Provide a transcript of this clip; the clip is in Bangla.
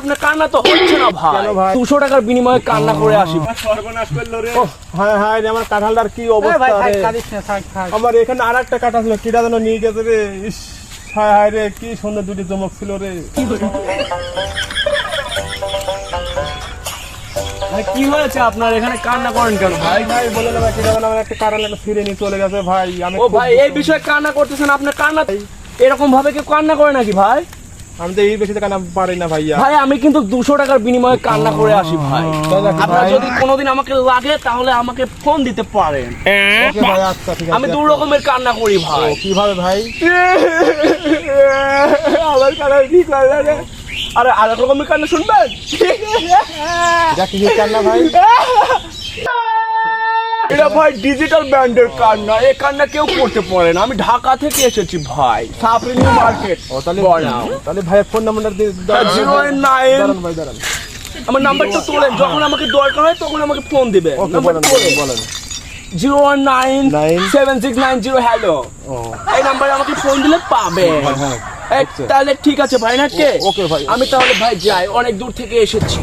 আপনার কান্না তো হচ্ছে না ভাই। 200 টাকার বিনিময়ে কান্না করে আসি। সর্বনাশ করলো রে। হায় হায় রে, আমার কাঁঠালটার কি অবস্থা রে। আমার এখানে আরেকটা কাঁঠাল ছিল, কিটা যেন নিয়ে গেছে রে। ইস, হায় হায় রে, কি সুন্দর দুটি চমক ছিল রে। ভাই কি হয়েছে আপনার, এখানে কান্না করেন কেন ভাই? ভাই বলে না ভাই, কিটা যেন আমার একটা কাঁঠাল একটা ফিরে নিয়ে চলে গেছে ভাই। আমি ও ভাই, এই বিষয়ে কান্না করতেছেন আপনার? কান্না এরকম ভাবে কেউ কান্না করে নাকি ভাই? আমি তো এই বেশি কান্না পারি না ভাইয়া। ভাই আমি কিন্তু 200 টাকার বিনিময়ে কান্না করে আসি ভাই। আপনার যদি কোনোদিন আমাকে লাগে তাহলে আমাকে ফোন দিতে পারেন। ওকে ভাই, আচ্ছা ঠিক আছে। আমি 2 রকমের কান্না করি ভাই। কিভাবে ভাই? আমার কান্না কি করে রে? আরে আরেক রকমের কান্না শুনবেন? যা কি কান্না ভাই? এটা ভাই ডিজিটাল ব্যান্ডের কান্না। এই কান্না কেউ করতে পারে না। আমি ঢাকা থেকে এসেছি ভাই, সাপড়ি নিউ মার্কেট। ও তাহলে বনাম তাহলে ভাইয়ের ফোন নাম্বারটা দিয়ে 09 দাঁড়ান ভাই, দাঁড়ান। আমার নাম্বারটা তোলেন, যখন আমাকে দরকার হয় তখন আমাকে ফোন দিবে। ওকে বলেন বলেন। 0197690 হ্যালো। ও এই নাম্বারে আমাকে ফোন দিলে পাবে। হ্যাঁ। তাহলে ঠিক আছে ভাই, না কে? ওকে ভাই। আমি তাহলে ভাই যাই, অনেক দূর থেকে এসেছি।